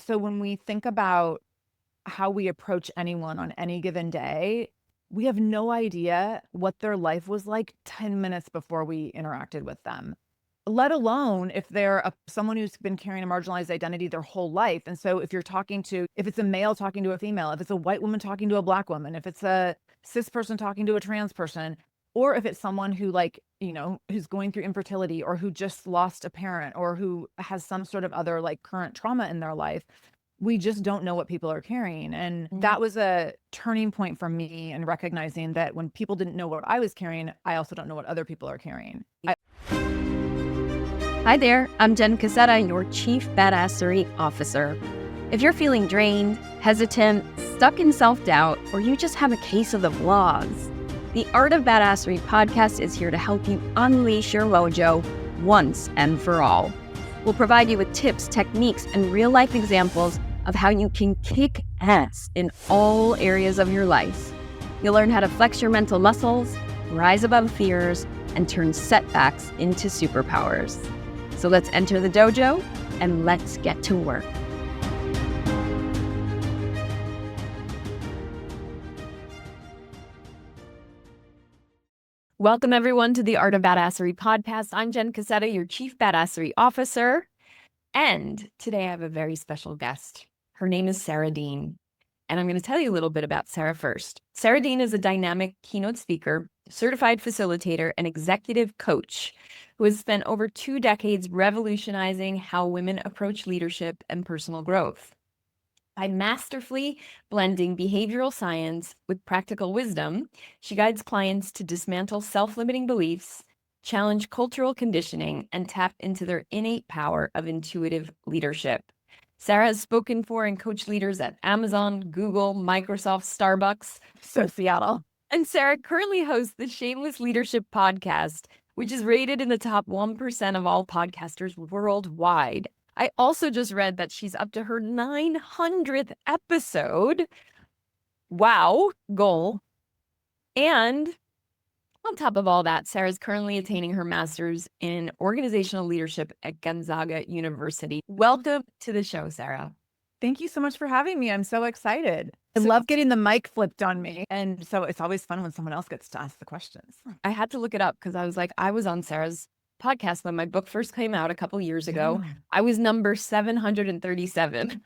so when we think about how we approach anyone on any given day, we have no idea what their life was like 10 minutes before we interacted with them, let alone if they're someone who's been carrying a marginalized identity their whole life. And so if it's a male talking to a female, if it's a white woman talking to a Black woman, if it's a cis person talking to a trans person, or if it's someone who who's going through infertility or who just lost a parent or who has some sort of other current trauma in their life, we just don't know what people are carrying. And that was a turning point for me in recognizing that when people didn't know what I was carrying, I also don't know what other people are carrying. Hi there, I'm Jenn Cassetta, your Chief Badassery Officer. If you're feeling drained, hesitant, stuck in self-doubt, or you just have a case of the vlogs, the Art of Badassery podcast is here to help you unleash your mojo once and for all. We'll provide you with tips, techniques, and real-life examples of how you can kick ass in all areas of your life. You'll learn how to flex your mental muscles, rise above fears, and turn setbacks into superpowers. So let's enter the dojo and let's get to work. Welcome everyone to the Art of Badassery podcast. I'm Jenn Cassetta, your Chief Badassery Officer. And today I have a very special guest. Her name is Sara Dean. And I'm going to tell you a little bit about Sara first. Sara Dean is a dynamic keynote speaker, certified facilitator, and executive coach who has spent over 2 decades revolutionizing how women approach leadership and personal growth. By masterfully blending behavioral science with practical wisdom, she guides clients to dismantle self-limiting beliefs, challenge cultural conditioning, and tap into their innate power of intuitive leadership. Sara has spoken for and coached leaders at Amazon, Google, Microsoft, Starbucks, So Seattle. And Sara currently hosts the Shameless Leadership Podcast, which is rated in the top 1% of all podcasters worldwide. I also just read that she's up to her 900th episode. Wow, goal. And on top of all that, Sara's currently attaining her master's in organizational leadership at Gonzaga University. Welcome to the show, Sara. Thank you so much for having me. I'm so excited. I love getting the mic flipped on me. And so it's always fun when someone else gets to ask the questions. I had to look it up because I was on Sara's podcast when my book first came out a couple years ago. I was number 737.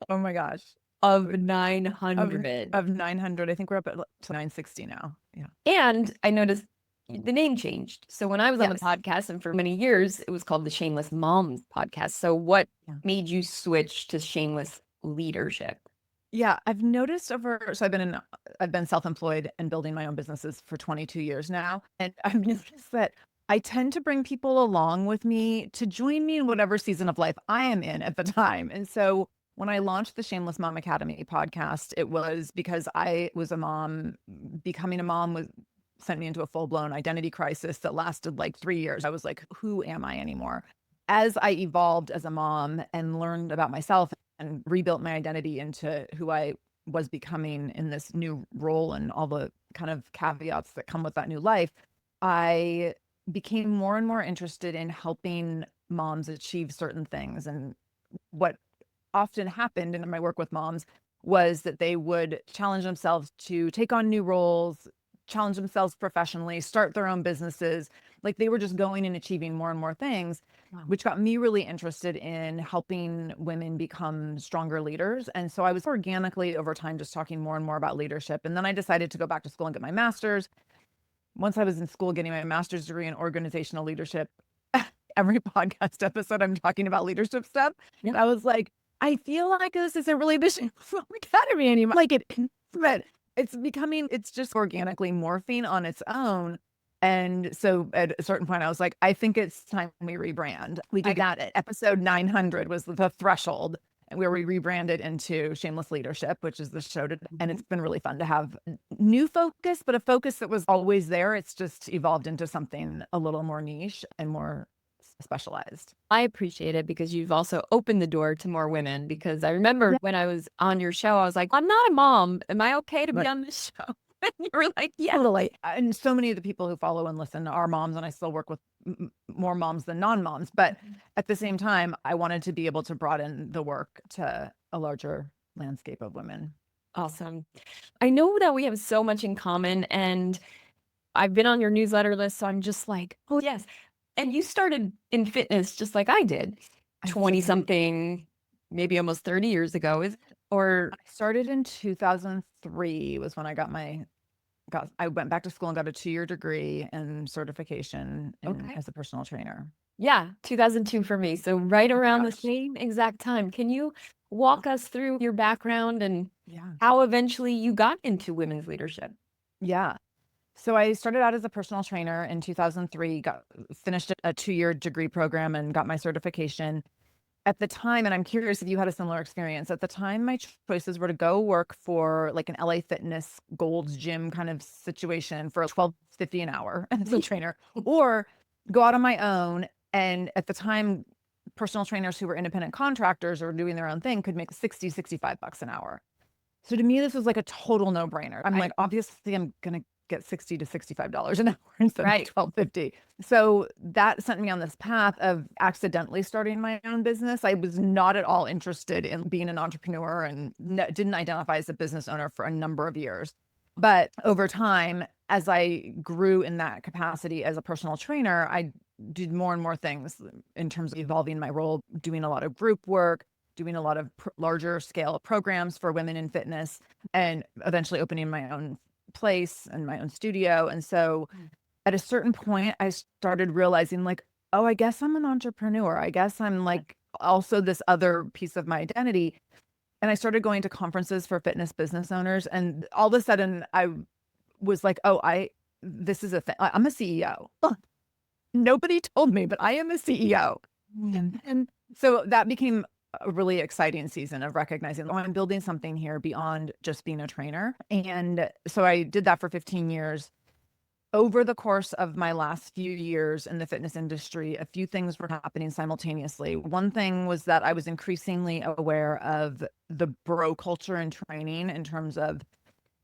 Oh my gosh. Of 900. Of 900. I think we're up at 960 now. Yeah. And I noticed the name changed. So when I was on the podcast, and for many years, it was called the Shameless Moms Podcast. So what made you switch to Shameless Leadership? Yeah, I've noticed so I've been self-employed and building my own businesses for 22 years now. And I've noticed that I tend to bring people along with me to join me in whatever season of life I am in at the time. And so when I launched the Shameless Mom Academy podcast, it was because I was a mom. Becoming a mom sent me into a full-blown identity crisis that lasted 3 years. I was like, who am I anymore? As I evolved as a mom and learned about myself and rebuilt my identity into who I was becoming in this new role and all the kind of caveats that come with that new life, I became more and more interested in helping moms achieve certain things. And what often happened in my work with moms was that they would challenge themselves to take on new roles, challenge themselves professionally, start their own businesses. They were just going and achieving more and more things, which got me really interested in helping women become stronger leaders. And so I was organically over time just talking more and more about leadership. And then I decided to go back to school and get my master's. Once I was in school getting my master's degree in organizational leadership, every podcast episode I'm talking about leadership stuff. And I was like, I feel like this isn't really the Shameless Mom Academy anymore. But it's just organically morphing on its own. And so at a certain point, I was like, I think it's time we rebrand. We did that at episode 900 was the threshold, and where we rebranded into Shameless Leadership, which is the show today. And it's been really fun to have new focus, but a focus that was always there. It's just evolved into something a little more niche and more specialized. I appreciate it because you've also opened the door to more women, because I remember when I was on your show, I was like, I'm not a mom. Am I okay to be on this show? And you were like, yeah. Totally. And so many of the people who follow and listen are moms, and I still work with more moms than non-moms. But at the same time, I wanted to be able to broaden the work to a larger landscape of women. Awesome. I know that we have so much in common, and I've been on your newsletter list, so I'm just like, oh, yes. And you started in fitness just like I did, 20 something, maybe almost 30 years ago. Or I started in 2003 was when I I went back to school and got a 2-year degree and certification as a personal trainer. Yeah, 2002 for me. So right around the same exact time. Can you walk us through your background and how eventually you got into women's leadership? Yeah. So I started out as a personal trainer in 2003, finished a 2-year degree program and got my certification. At the time, and I'm curious if you had a similar experience, at the time, my choices were to go work for like an LA Fitness Gold's Gym kind of situation for $12.50 an hour as a trainer, or go out on my own. And at the time, personal trainers who were independent contractors or doing their own thing could make 65 bucks an hour. So to me, this was like a total no brainer. I'm like, obviously I'm going to get $60 to $65 an hour instead of $12.50. So that sent me on this path of accidentally starting my own business. I was not at all interested in being an entrepreneur and didn't identify as a business owner for a number of years. But over time, as I grew in that capacity as a personal trainer, I did more and more things in terms of evolving my role, doing a lot of group work, doing a lot of larger scale programs for women in fitness, and eventually opening my own place and my own studio. And so at a certain point, I started realizing like, oh, I guess I'm an entrepreneur. I guess I'm like also this other piece of my identity. And I started going to conferences for fitness business owners. And all of a sudden I was like, oh, this is a thing. I'm a CEO. Nobody told me, but I am a CEO. And so that became a really exciting season of recognizing, oh, I'm building something here beyond just being a trainer. And so I did that for 15 years. Over the course of my last few years in the fitness industry, a few things were happening simultaneously. One thing was that I was increasingly aware of the bro culture in training, in terms of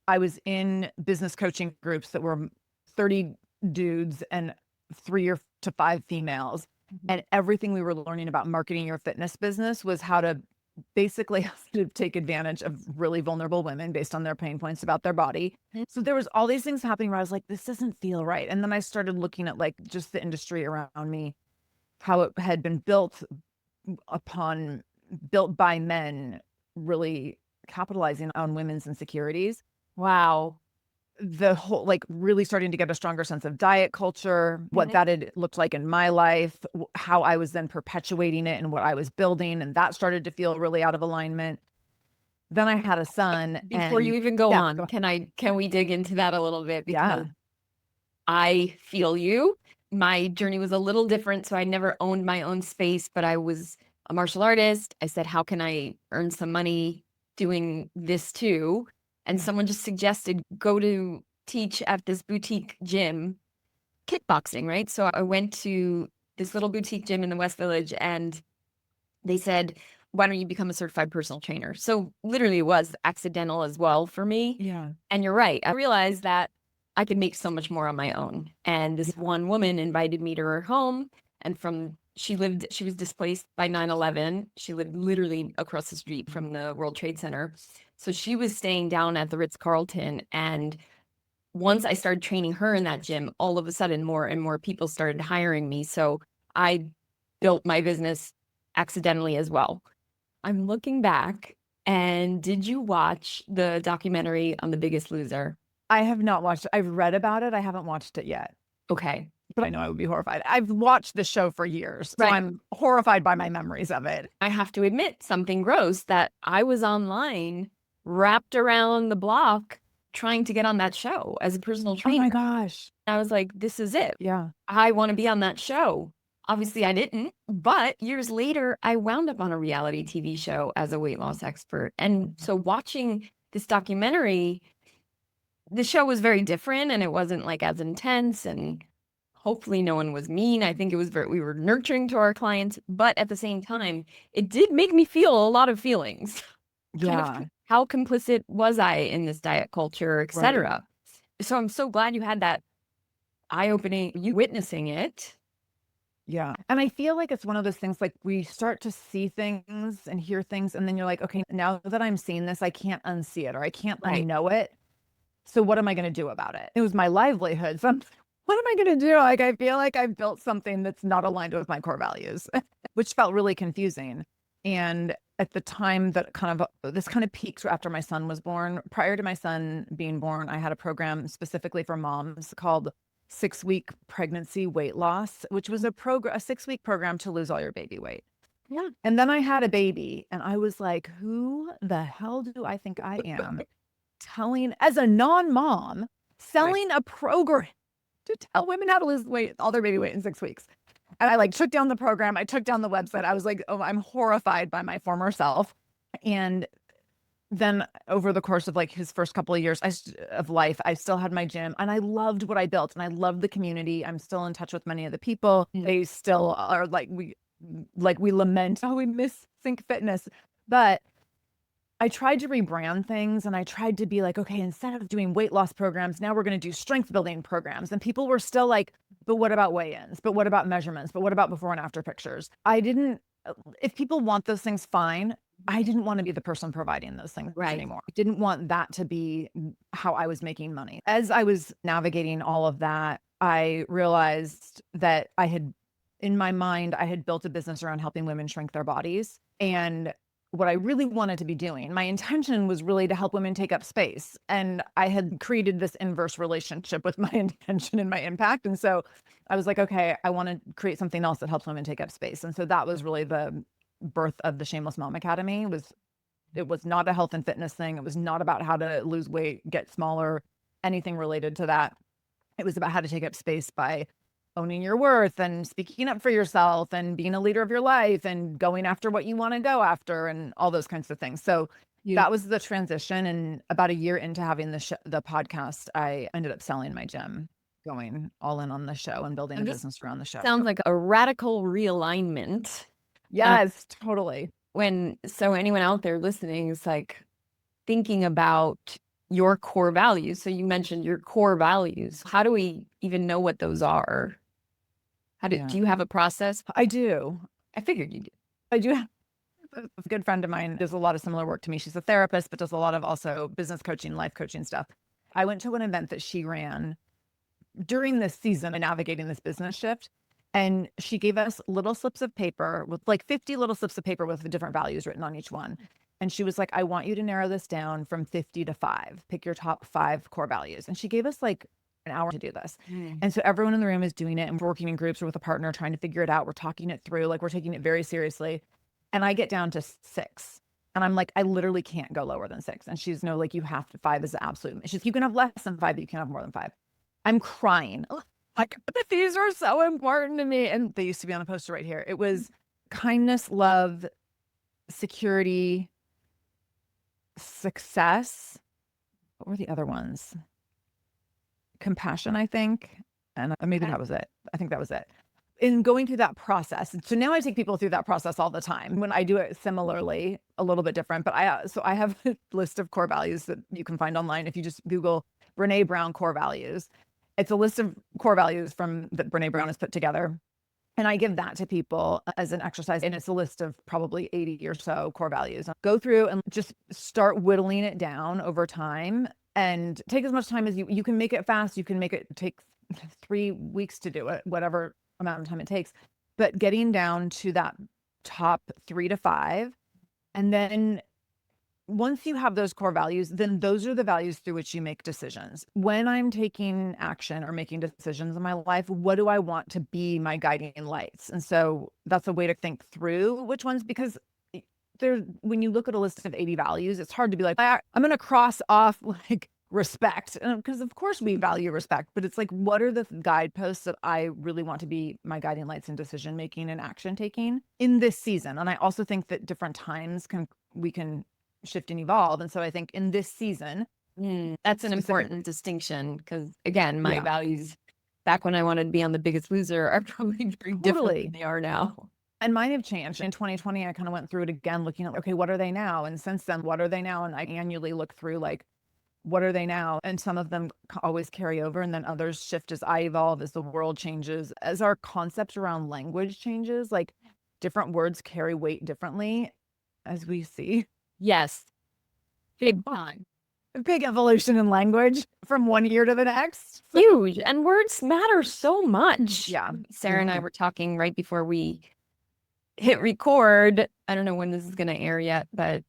I was in business coaching groups that were 30 dudes and 3 to 5 females. And everything we were learning about marketing your fitness business was how to basically take advantage of really vulnerable women based on their pain points about their body. So there was all these things happening where I was like, this doesn't feel right. And then I started looking at like just the industry around me, how it had been built by men, really capitalizing on women's insecurities. Wow. The whole, like, really starting to get a stronger sense of diet culture, what that had looked like in my life, how I was then perpetuating it and what I was building. And that started to feel really out of alignment. Then I had a son. Before you even go on, can we dig into that a little bit? Because I feel you. My journey was a little different. So I never owned my own space, but I was a martial artist. I said, how can I earn some money doing this too? And someone just suggested go to teach at this boutique gym, kickboxing, right? So I went to this little boutique gym in the West Village, and they said, why don't you become a certified personal trainer? So literally it was accidental as well for me. Yeah. And you're right. I realized that I could make so much more on my own. And this one woman invited me to her home, and she was displaced by 9/11. She lived literally across the street from the World Trade Center. So she was staying down at the Ritz-Carlton. And once I started training her in that gym, all of a sudden more and more people started hiring me. So I built my business accidentally as well. I'm looking back, and did you watch the documentary on The Biggest Loser? I have not watched it. I've read about it. I haven't watched it yet. Okay. But I know I would be horrified. I've watched the show for years, so I'm horrified by my memories of it. I have to admit something gross, that I was online wrapped around the block trying to get on that show as a personal trainer. Oh my gosh. I was like, this is it. Yeah. I want to be on that show. Obviously I didn't, but years later, I wound up on a reality TV show as a weight loss expert. And so watching this documentary, the show was very different, and it wasn't like as intense, and hopefully no one was mean. I think it was we were nurturing to our clients, but at the same time, it did make me feel a lot of feelings. Yeah. How complicit was I in this diet culture, etc. So I'm so glad you had that eye-opening, you witnessing it. Yeah. And I feel like it's one of those things, like we start to see things and hear things, and then you're like, okay, now that I'm seeing this, I can't unsee it or I can't Right. unknow it. So what am I going to do about it? It was my livelihood. So what am I going to do? Like, I feel like I've built something that's not aligned with my core values, which felt really confusing. And at the time that this kind of peaked after my son was born. Prior to my son being born, I had a program specifically for moms called 6-Week Pregnancy Weight Loss, which was a 6-week program to lose all your baby weight. Yeah. And then I had a baby and I was like, who the hell do I think I am telling, as a non-mom, selling a program to tell women how to lose weight, all their baby weight in 6 weeks? And I like took down the program. I took down the website. I was like, oh, I'm horrified by my former self. And then over the course of like his first couple of years of life, I still had my gym and I loved what I built and I loved the community. I'm still in touch with many of the people. They still are like, we lament, oh, we miss Think Fitness. But I tried to rebrand things and I tried to be like, okay, instead of doing weight loss programs, now we're going to do strength building programs. And people were still like, but what about weigh-ins? But what about measurements? But what about before and after pictures? If people want those things, fine. I didn't want to be the person providing those things anymore. I didn't want that to be how I was making money. As I was navigating all of that, I realized that in my mind, I had built a business around helping women shrink their bodies. And what I really wanted to be doing, my intention was really to help women take up space. And I had created this inverse relationship with my intention and my impact. And so I was like, okay, I want to create something else that helps women take up space. And so that was really the birth of the Shameless Mom Academy. It was not a health and fitness thing. It was not about how to lose weight, get smaller, anything related to that. It was about how to take up space by owning your worth and speaking up for yourself and being a leader of your life and going after what you want to go after and all those kinds of things. So that was the transition. And about a year into having the podcast, I ended up selling my gym, going all in on the show and building a business around the show. Sounds like a radical realignment. Yes, totally. So anyone out there listening is like thinking about your core values. So you mentioned your core values. How do we even know what those are? Do you have a process? I do. I figured you did. I do have a good friend of mine does a lot of similar work to me. She's a therapist, but does a lot of also business coaching, life coaching stuff. I went to an event that she ran during this season of navigating this business shift. And she gave us little slips of paper with like 50 little slips of paper with the different values written on each one. And she was like, I want you to narrow this down from 50 to 5. Pick your top 5 core values. And she gave us like an hour to do this. And so everyone in the room is doing it and we're working in groups or with a partner trying to figure it out. We're talking it through, like we're taking it very seriously. And I get down to 6. And I'm like, I literally can't go lower than 6. And she's no, like, you have to, 5 is the absolute. She's, you can have less than 5, but you can have more than 5. I'm crying. Like, but these are so important to me. And they used to be on a poster right here. It was kindness, love, security, success. What were the other ones? Compassion, I think. And maybe that was it. I think that was it. In going through that process. So now I take people through that process all the time. When I do it similarly, a little bit different, but I have a list of core values that you can find online. If you just Google Brene Brown core values, it's a list of core values that Brene Brown has put together. And I give that to people as an exercise. And it's a list of probably 80 or so core values. Go through and just start whittling it down over time and take as much time as you can make it fast. You can make it take 3 weeks to do it, whatever amount of time it takes. But getting down to that top 3 to 5. And then once you have those core values, then those are the values through which you make decisions. When I'm taking action or making decisions in my life, what do I want to be my guiding lights? And so that's a way to think through which ones, because when you look at a list of 80 values, it's hard to be like, I'm going to cross off like respect, because of course we value respect, but it's like, what are the guideposts that I really want to be my guiding lights in decision making and action taking in this season? And I also think that different times we can shift and evolve. And so I think in this season, that's an important distinction, because again, my values back when I wanted to be on The Biggest Loser are probably very different than they are now. And mine have changed. In 2020, I kind of went through it again, looking at, okay, what are they now? And since then, what are they now? And I annually look through like, what are they now? And some of them always carry over, and then others shift as I evolve, as the world changes, as our concept around language changes. Like different words carry weight differently, as we see. Yes. Big time. Big evolution in language from one year to the next. Huge. And words matter so much. Yeah. Sarah and I were talking right before we hit record. I don't know when this is going to air yet, but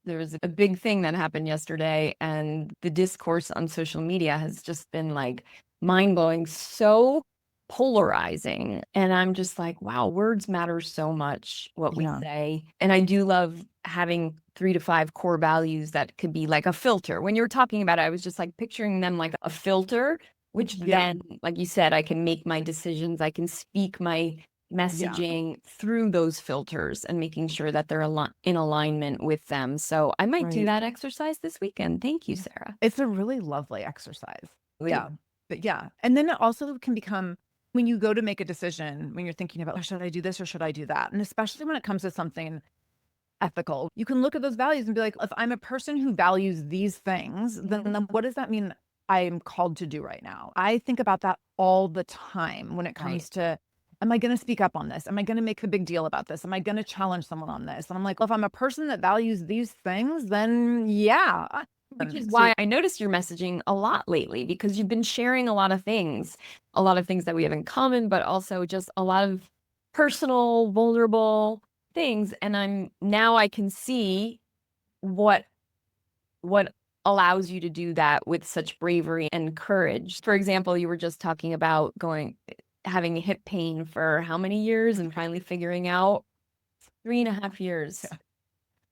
there was a big thing that happened yesterday, and the discourse on social media has just been like mind-blowing, so polarizing. And I'm just like, wow, words matter so much, what we say. And I do love having 3 to 5 core values that could be like a filter. When you were talking about it, I was just like picturing them like a filter, which then, like you said, I can make my decisions, I can speak my messaging through those filters and making sure that they're in alignment with them. So I might do that exercise this weekend. Thank you, Sarah. It's a really lovely exercise. Yeah. But and then it also can become, when you go to make a decision, when you're thinking about, oh, should I do this or should I do that? And especially when it comes to something ethical, you can look at those values and be like, if I'm a person who values these things, then what does that mean I'm called to do right now? I think about that all the time when it comes to, am I going to speak up on this? Am I going to make a big deal about this? Am I going to challenge someone on this? And I'm like, well, if I'm a person that values these things, then Which is why I noticed your messaging a lot lately, because you've been sharing a lot of things that we have in common, but also just a lot of personal, vulnerable things. And I can see what allows you to do that with such bravery and courage. For example, you were just talking about having hip pain for how many years and finally figuring out 3.5 years.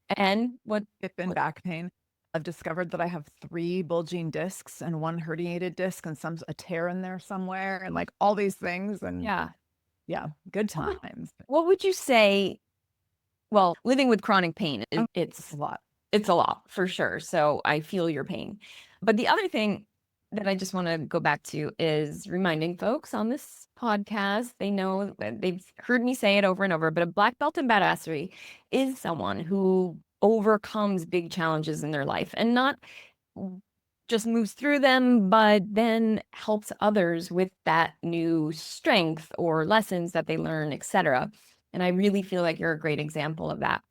And what hip and back pain. I've discovered that I have 3 bulging discs and 1 herniated disc and a tear in there somewhere, and like all these things. And good times. What would you say? Well, living with chronic pain, it's a lot. It's a lot for sure. So I feel your pain. But the other thing that I just want to go back to is reminding folks on this podcast, they know that they've heard me say it over and over, but a black belt in badassery is someone who overcomes big challenges in their life and not just moves through them, but then helps others with that new strength or lessons that they learn, etc. And I really feel like you're a great example of that.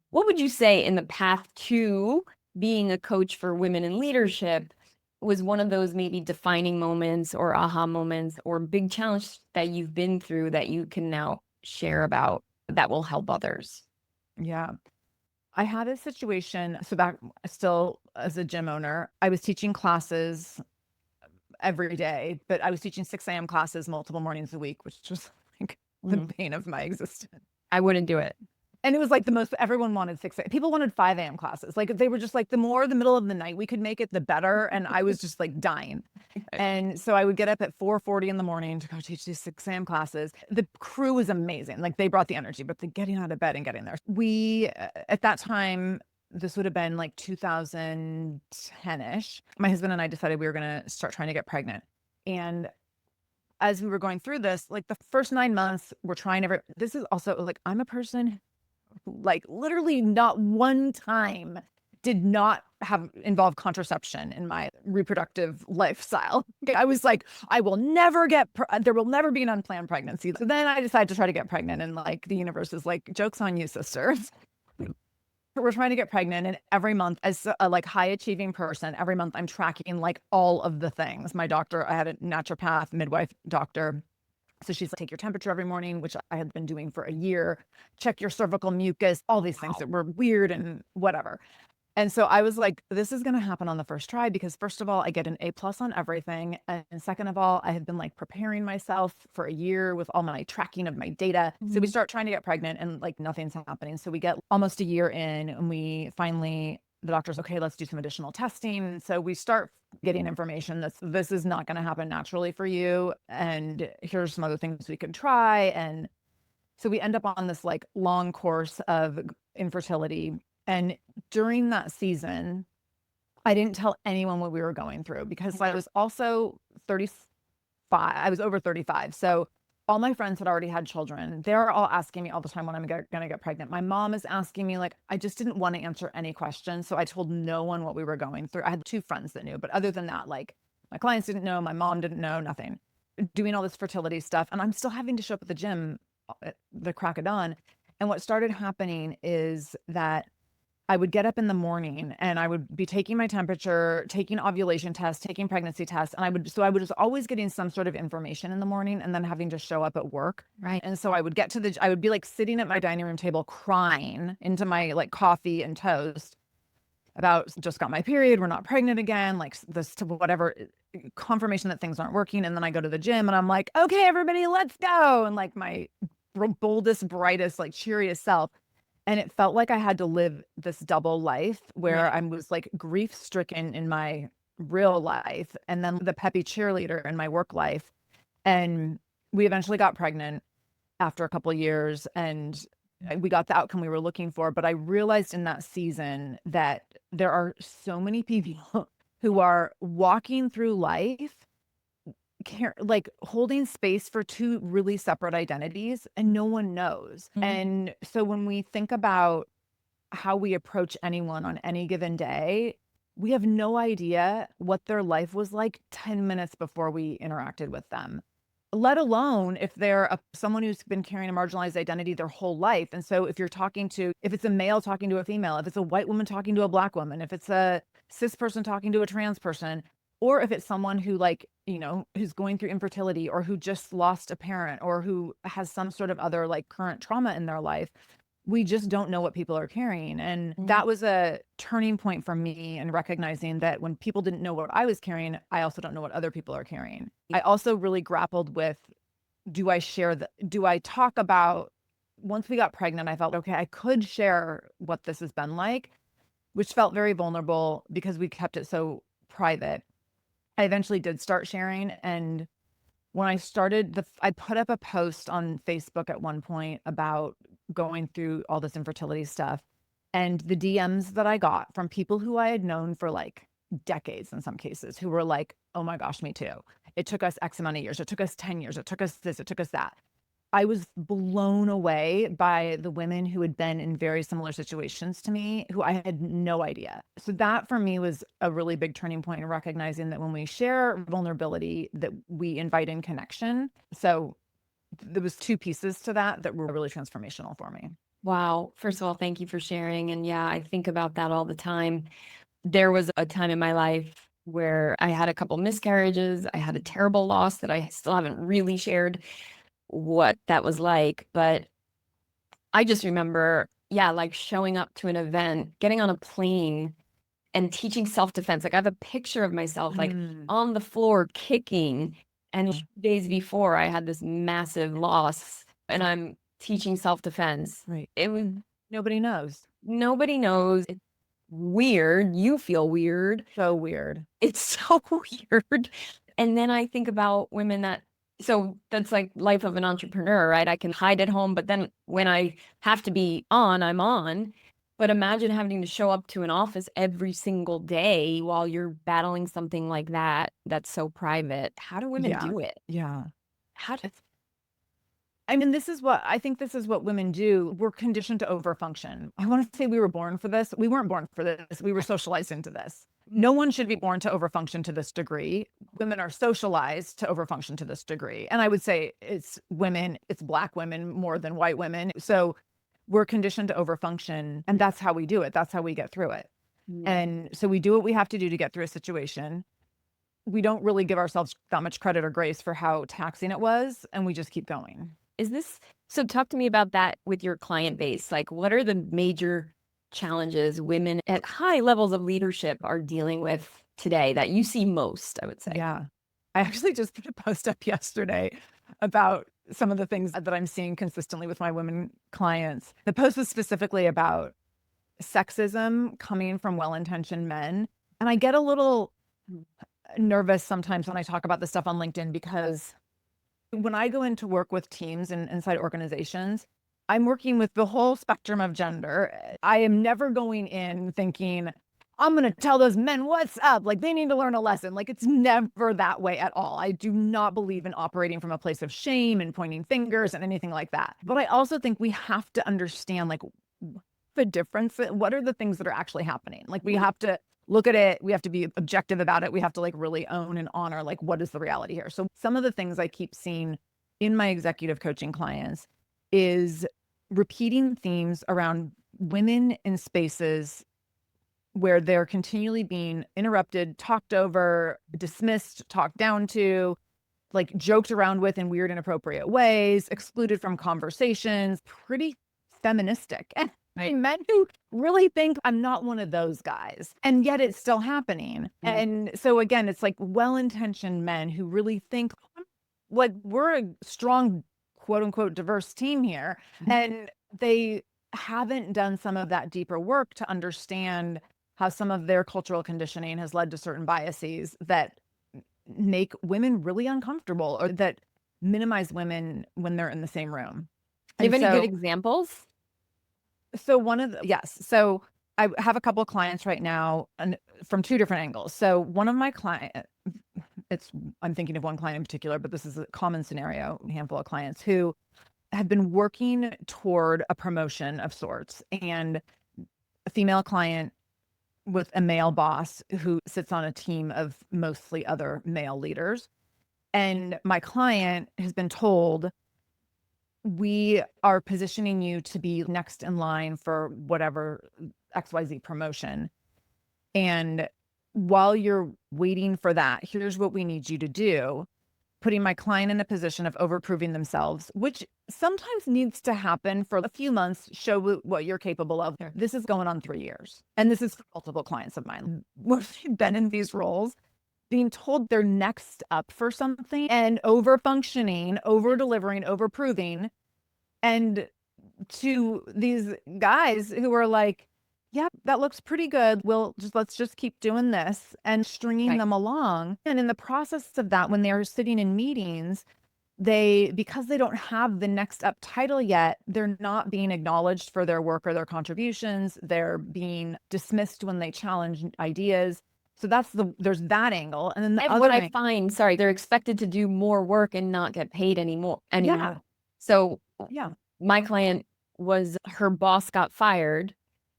What would you say in the path to being a coach for women in leadership was one of those maybe defining moments or aha moments or big challenge that you've been through that you can now share about that will help others? Yeah. I had a situation, so back still as a gym owner, I was teaching classes every day, but I was teaching 6 a.m. classes multiple mornings a week, which was like the bane of my existence. I wouldn't do it. And it was like the most, everyone wanted 6 a.m. People wanted 5 a.m. classes. Like they were just like, the more the middle of the night we could make it, the better. And I was just like dying. And so I would get up at 4:40 in the morning to go teach these 6 a.m. classes. The crew was amazing. Like they brought the energy, but the getting out of bed and getting there. We, at that time, this would have been like 2010-ish. My husband and I decided we were going to start trying to get pregnant. And as we were going through this, like the first 9 months, we're trying this is also like, I'm a person like literally not one time did not involve contraception in my reproductive lifestyle. I was like, I will never there will never be an unplanned pregnancy. So then I decided to try to get pregnant, and like the universe is like, joke's on you, sister. We're trying to get pregnant, and every month, as a like high achieving person, every month I'm tracking like all of the things. My doctor, I had a naturopath, midwife doctor. So she's like, take your temperature every morning, which I had been doing for a year, check your cervical mucus, all these things that were weird and whatever. And so I was like, this is going to happen on the first try, because first of all, I get an A+ on everything. And second of all, I had been like preparing myself for a year with all my tracking of my data. So we start trying to get pregnant and like nothing's happening. So we get almost a year in, and we finally, the doctor's okay, let's do some additional testing. So we start getting information that this is not going to happen naturally for you, and here's some other things we can try. And so we end up on this like long course of infertility. And during that season, I didn't tell anyone what we were going through, because I was also 35. I was over 35. So all my friends had already had children. They're all asking me all the time when I'm going to get pregnant. My mom is asking me, like, I just didn't want to answer any questions. So I told no one what we were going through. I had 2 friends that knew, but other than that, like, my clients didn't know, my mom didn't know, nothing. Doing all this fertility stuff. And I'm still having to show up at the gym at the crack of dawn. And what started happening is that I would get up in the morning and I would be taking my temperature, taking ovulation tests, taking pregnancy tests. And I was always getting some sort of information in the morning and then having to show up at work. Right. And so I would be like sitting at my dining room table crying into my like coffee and toast about just got my period, we're not pregnant again, like this to whatever confirmation that things aren't working. And then I go to the gym and I'm like, okay, everybody, let's go. And like my boldest, brightest, like cheeriest self. And it felt like I had to live this double life where I was like grief stricken in my real life and then the peppy cheerleader in my work life. And we eventually got pregnant after a couple of years and we got the outcome we were looking for. But I realized in that season that there are so many people who are walking through life like holding space for 2 really separate identities and no one knows. Mhm. And so when we think about how we approach anyone on any given day, we have no idea what their life was like 10 minutes before we interacted with them, let alone if they're someone who's been carrying a marginalized identity their whole life. And so if it's a male talking to a female, if it's a white woman talking to a Black woman, if it's a cis person talking to a trans person, or if it's someone who like, who's going through infertility or who just lost a parent or who has some sort of other like current trauma in their life, we just don't know what people are carrying. And that was a turning point for me in recognizing that when people didn't know what I was carrying, I also don't know what other people are carrying. I also really grappled with, do I talk about, once we got pregnant, I felt, okay, I could share what this has been like, which felt very vulnerable because we kept it so private. I eventually did start sharing. And when I started, I put up a post on Facebook at one point about going through all this infertility stuff. And the DMs that I got from people who I had known for like decades in some cases, who were like, oh my gosh, me too. It took us X amount of years. It took us 10 years. It took us this. It took us that. I was blown away by the women who had been in very similar situations to me, who I had no idea. So that for me was a really big turning point in recognizing that when we share vulnerability, that we invite in connection. So there was 2 pieces to that were really transformational for me. Wow. First of all, thank you for sharing. And yeah, I think about that all the time. There was a time in my life where I had a couple miscarriages. I had a terrible loss that I still haven't really shared what that was like. But I just remember, like showing up to an event, getting on a plane and teaching self-defense. Like I have a picture of myself like on the floor kicking. And 2 days before I had this massive loss and I'm teaching self-defense. Right. It was Nobody knows. Nobody knows. It's weird. You feel weird. So weird. It's so weird. And then I think about women so that's like life of an entrepreneur, right? I can hide at home, but then when I have to be on, I'm on. But imagine having to show up to an office every single day while you're battling something like that that's so private. How do women do it? Yeah. I mean, this is what women do. We're conditioned to overfunction. I want to say we were born for this. We weren't born for this. We were socialized into this. No one should be born to overfunction to this degree. Women are socialized to overfunction to this degree. And I would say it's Black women more than white women. So we're conditioned to overfunction, and that's how we do it. That's how we get through it. And so we do what we have to do to get through a situation. We don't really give ourselves that much credit or grace for how taxing it was, and we just keep going. So talk to me about that with your client base. Like, what are the major challenges women at high levels of leadership are dealing with today that you see most, I would say? Yeah. I actually just put a post up yesterday about some of the things that I'm seeing consistently with my women clients. The post was specifically about sexism coming from well-intentioned men. And I get a little nervous sometimes when I talk about this stuff on LinkedIn, because when I go into work with teams and inside organizations, I'm working with the whole spectrum of gender. I am never going in thinking, I'm going to tell those men what's up. Like they need to learn a lesson. Like it's never that way at all. I do not believe in operating from a place of shame and pointing fingers and anything like that. But I also think we have to understand like the difference. What are the things that are actually happening? Like we have to look at it. We have to be objective about it. We have to like really own and honor like what is the reality here. So some of the things I keep seeing in my executive coaching clients is repeating themes around women in spaces where they're continually being interrupted, talked over, dismissed, talked down to, like joked around with in weird, inappropriate ways, excluded from conversations, pretty feministic. And men who really think I'm not one of those guys. And yet it's still happening. And so again, it's like well-intentioned men who really think like we're a strong, quote unquote, diverse team here. And they haven't done some of that deeper work to understand how some of their cultural conditioning has led to certain biases that make women really uncomfortable or that minimize women when they're in the same room. Do you have any good examples? So So I have a couple of clients right now and from two different angles. So one of my I'm thinking of one client in particular, but this is a common scenario, a handful of clients who have been working toward a promotion of sorts, and a female client with a male boss who sits on a team of mostly other male leaders. And my client has been told, we are positioning you to be next in line for whatever XYZ promotion. And while you're waiting for that, here's what we need you to do. Putting my client in a position of overproving themselves, which sometimes needs to happen for a few months, show what you're capable of. This is going on 3 years. And this is for multiple clients of mine. We've been in these roles, being told they're next up for something and over-functioning, over-delivering, over-proving. And to these guys who are like, yeah, that looks pretty good. Let's just keep doing this and stringing them along. And in the process of that, when they're sitting in meetings, because they don't have the next up title yet, they're not being acknowledged for their work or their contributions. They're being dismissed when they challenge ideas. So there's that angle. And then I find, they're expected to do more work and not get paid anymore. Yeah. So my client her boss got fired.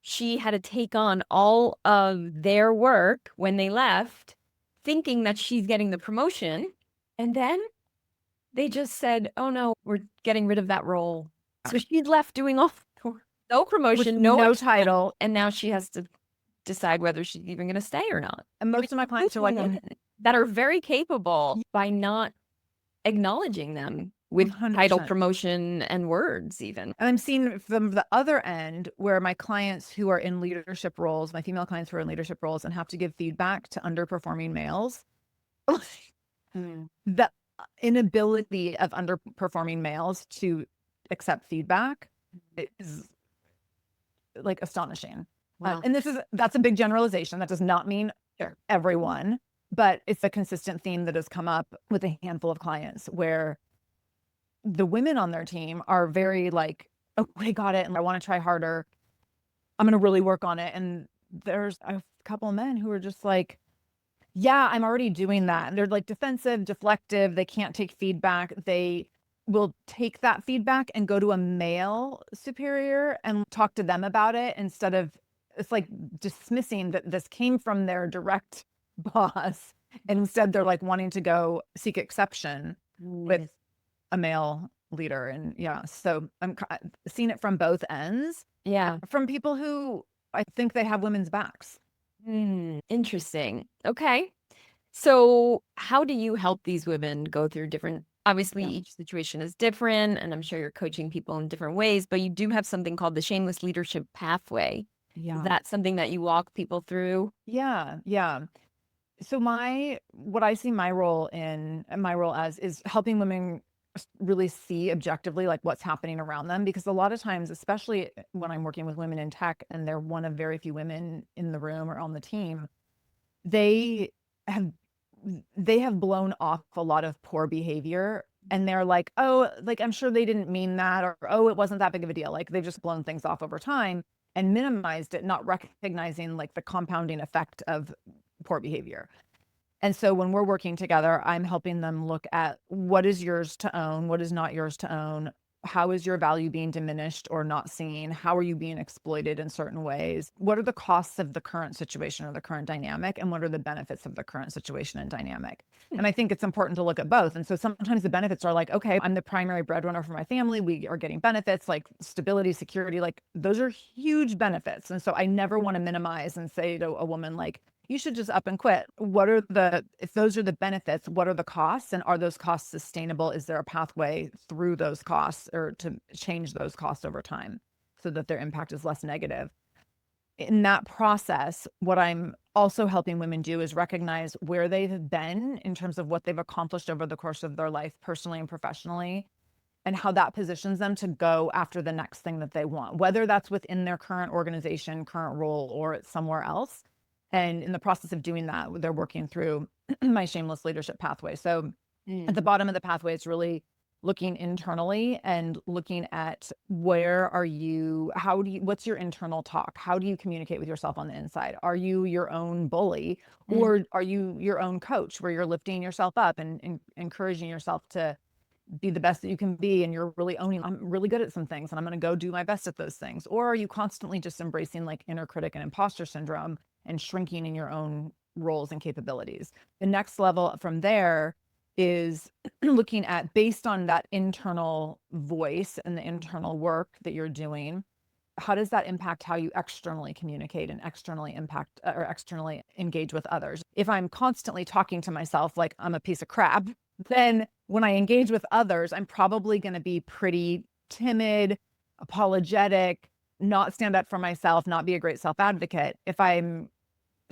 She had to take on all of their work when they left, thinking that she's getting the promotion. And then they just said, oh no, we're getting rid of that role. So she's left doing no promotion, no title. And now she has to decide whether she's even going to stay or not. And most of my clients are like that are very capable by not acknowledging them with 100%. Title, promotion, and words even. And I'm seeing from the other end where my clients who are in leadership roles, my female clients who are in leadership roles and have to give feedback to underperforming males, the inability of underperforming males to accept feedback is like astonishing. Wow. And that's a big generalization. That does not mean everyone, but it's a consistent theme that has come up with a handful of clients where the women on their team are very like, oh, I got it. And I want to try harder. I'm going to really work on it. And there's a couple of men who are just like, yeah, I'm already doing that. And they're like defensive, deflective. They can't take feedback. They will take that feedback and go to a male superior and talk to them about it instead of, it's like dismissing that this came from their direct boss. And instead they're like wanting to go seek exception with a male leader. And so I'm seeing it from both ends. Yeah. From people who I think they have women's backs. Interesting. Okay. So how do you help these women go through obviously each situation is different, and I'm sure you're coaching people in different ways, but you do have something called the Shameless Leadership Pathway. Yeah. Is that something that you walk people through? Yeah. So what I see my role as is helping women really see objectively like what's happening around them, because a lot of times, especially when I'm working with women in tech and they're one of very few women in the room or on the team, they have blown off a lot of poor behavior, and they're like, oh, like I'm sure they didn't mean that, or oh, it wasn't that big of a deal. Like they've just blown things off over time. and minimized it, not recognizing like the compounding effect of poor behavior. And so when we're working together, I'm helping them look at what is yours to own, what is not yours to own. How is your value being diminished or not seen? How are you being exploited in certain ways? What are the costs of the current situation or the current dynamic? And what are the benefits of the current situation and dynamic? And I think it's important to look at both. And so sometimes the benefits are like, okay, I'm the primary breadwinner for my family. We are getting benefits like stability, security, like those are huge benefits. And so I never want to minimize and say to a woman, like, you should just up and quit. If those are the benefits, what are the costs? And are those costs sustainable? Is there a pathway through those costs or to change those costs over time so that their impact is less negative? In that process, what I'm also helping women do is recognize where they've been in terms of what they've accomplished over the course of their life, personally and professionally, and how that positions them to go after the next thing that they want, whether that's within their current organization, current role, or it's somewhere else. And in the process of doing that, they're working through my shameless leadership pathway. So at the bottom of the pathway, it's really looking internally and looking at where are you, what's your internal talk? How do you communicate with yourself on the inside? Are you your own bully or are you your own coach where you're lifting yourself up and encouraging yourself to be the best that you can be, and you're really owning, I'm really good at some things and I'm going to go do my best at those things? Or are you constantly just embracing like inner critic and imposter syndrome and shrinking in your own roles and capabilities? The next level from there is looking at, based on that internal voice and the internal work that you're doing, how does that impact how you externally communicate and externally impact or externally engage with others? If I'm constantly talking to myself like I'm a piece of crap, then when I engage with others, I'm probably going to be pretty timid, apologetic, not stand up for myself, not be a great self-advocate. If I'm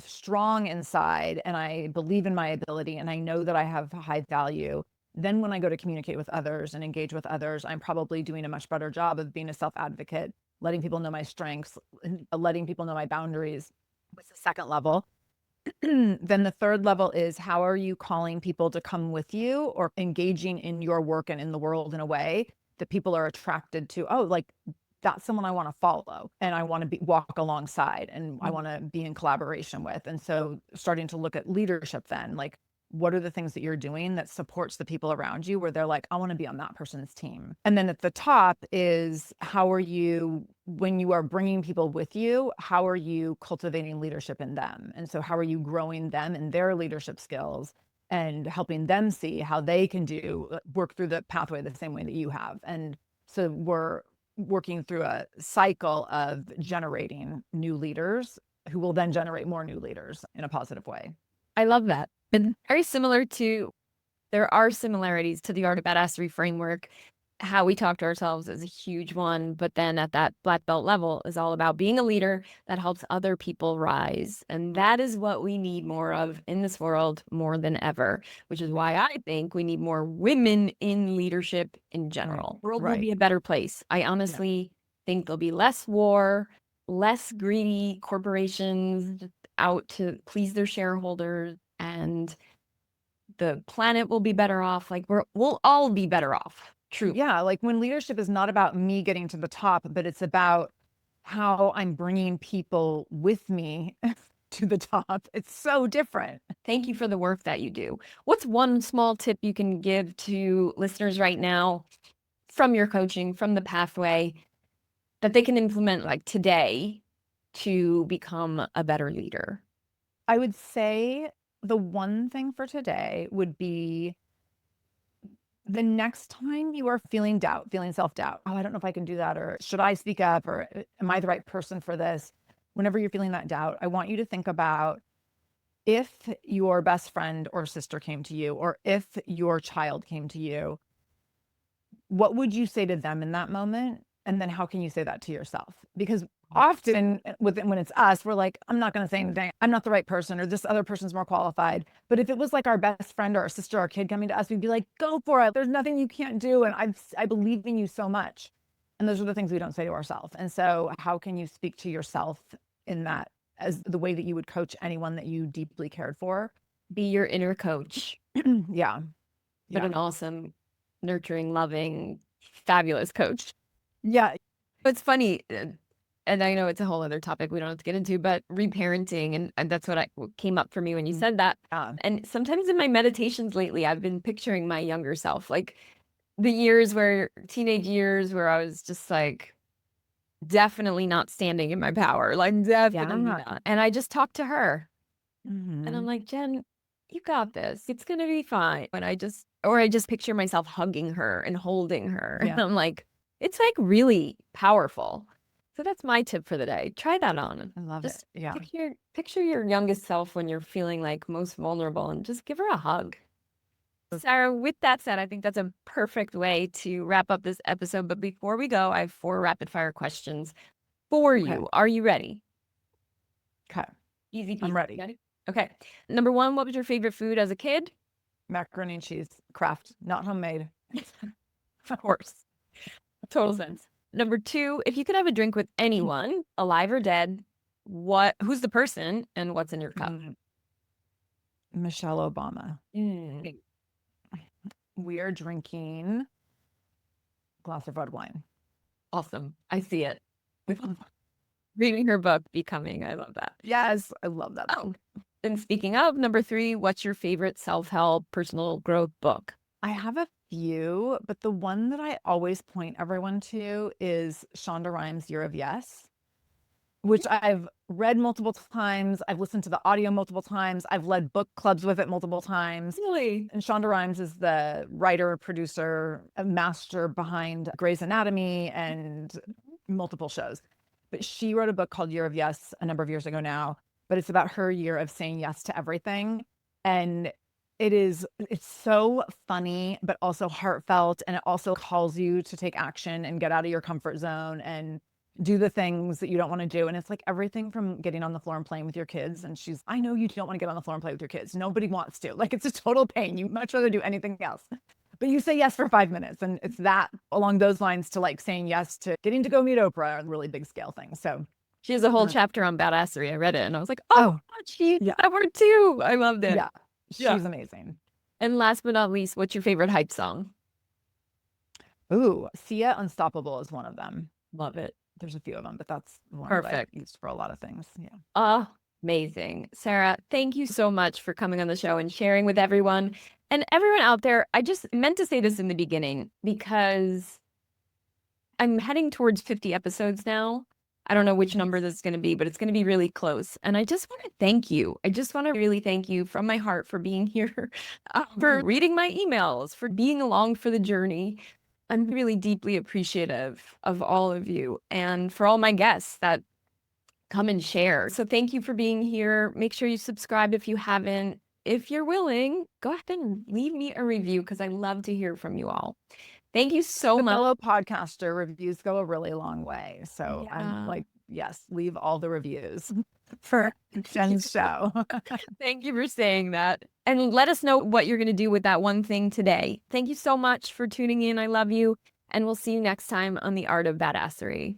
strong inside and I believe in my ability and I know that I have high value, then when I go to communicate with others and engage with others, I'm probably doing a much better job of being a self-advocate, letting people know my strengths, letting people know my boundaries. What's the second level? Then the third level is, how are you calling people to come with you or engaging in your work and in the world in a way that people are attracted to? Oh, like that's someone I want to follow and I want to walk alongside and I want to be in collaboration with. And so starting to look at leadership then, like what are the things that you're doing that supports the people around you where they're like, I want to be on that person's team. And then at the top is, how are you, when you are bringing people with you, how are you cultivating leadership in them? And so how are you growing them in their leadership skills and helping them see how they can work through the pathway the same way that you have? And so we're working through a cycle of generating new leaders who will then generate more new leaders in a positive way. I love that. And very similar to, there are similarities to the Art of Badassery framework. How we talk to ourselves is a huge one, but then at that black belt level is all about being a leader that helps other people rise. And that is what we need more of in this world more than ever, which is why I think we need more women in leadership in general. The world will be a better place. I honestly think there'll be less war, less greedy corporations out to please their shareholders, and the planet will be better off. Like we'll all be better off. True. Yeah. Like when leadership is not about me getting to the top, but it's about how I'm bringing people with me to the top. It's so different. Thank you for the work that you do. What's one small tip you can give to listeners right now from your coaching, from the pathway, that they can implement like today to become a better leader? I would say the one thing for today would be, the next time you are feeling doubt, feeling self-doubt, oh, I don't know if I can do that, or should I speak up, or am I the right person for this? Whenever you're feeling that doubt, I want you to think about, if your best friend or sister came to you, or if your child came to you, what would you say to them in that moment? And then how can you say that to yourself? Because often when it's us, we're like, I'm not going to say anything. I'm not the right person, or this other person's more qualified. But if it was like our best friend or our sister or kid coming to us, we'd be like, go for it. There's nothing you can't do. And I believe in you so much. And those are the things we don't say to ourselves. And so how can you speak to yourself in that, as the way that you would coach anyone that you deeply cared for? Be your inner coach. Yeah. But an awesome, nurturing, loving, fabulous coach. Yeah. It's funny. and I know it's a whole other topic we don't have to get into, but reparenting. And that's what came up for me when you said that. Yeah. And sometimes in my meditations lately, I've been picturing my younger self, like the teenage years where I was just like, definitely not standing in my power, like definitely not. And I just talked to her and I'm like, Jen, you got this. It's going to be fine. And I just picture myself hugging her and holding her. Yeah. And I'm like, it's like really powerful. So that's my tip for the day. Try that on. I love Just it. Yeah. picture your youngest self when you're feeling like most vulnerable and just give her a hug. Sara, with that said, I think that's a perfect way to wrap up this episode. But before we go, I have 4 rapid fire questions for you. Are you ready? Okay. Easy peasy. I'm ready. Okay. Number 1, what was your favorite food as a kid? Macaroni and cheese, Kraft, not homemade. Of course. Total sense. Number 2, if you could have a drink with anyone, alive or dead, who's the person and what's in your cup? Michelle Obama. We are drinking a glass of red wine. Awesome. I see it. Reading her book, Becoming. I love that. Yes, I love that book. And speaking of, number 3, what's your favorite self-help personal growth book? I have a few, but the one that I always point everyone to is Shonda Rhimes' Year of Yes, which I've read multiple times. I've listened to the audio multiple times. I've led book clubs with it multiple times. Really? And Shonda Rhimes is the writer, producer, a master behind Grey's Anatomy and multiple shows. But she wrote a book called Year of Yes a number of years ago now, but it's about her year of saying yes to everything. And it's so funny, but also heartfelt. And it also calls you to take action and get out of your comfort zone and do the things that you don't want to do. And it's like everything from getting on the floor and playing with your kids. And I know you don't want to get on the floor and play with your kids. Nobody wants to. Like, it's a total pain. You'd much rather do anything else. But you say yes for 5 minutes. And it's that along those lines to like saying yes to getting to go meet Oprah on really big scale things. So she has a whole chapter on badassery. I read it and I was like, she used that word too. I loved it. Yeah. She's amazing. And last but not least, what's your favorite hype song? Ooh, Sia Unstoppable is one of them. Love it. There's a few of them, but that's one perfect. that I used for a lot of things. Yeah. Amazing. Sara, thank you so much for coming on the show and sharing with everyone. And everyone out there, I just meant to say this in the beginning because I'm heading towards 50 episodes now. I don't know which number this is going to be, but it's going to be really close. And I just want to thank you. I just want to really thank you from my heart for being here, for reading my emails, for being along for the journey. I'm really deeply appreciative of all of you and for all my guests that come and share. So thank you for being here. Make sure you subscribe if you haven't. If you're willing, go ahead and leave me a review because I love to hear from you all. Thank you so much. Fellow podcaster, reviews go a really long way. So I'm like, yes, leave all the reviews for Jenn's show. Thank you for saying that. And let us know what you're going to do with that one thing today. Thank you so much for tuning in. I love you. And we'll see you next time on The Art of Badassery.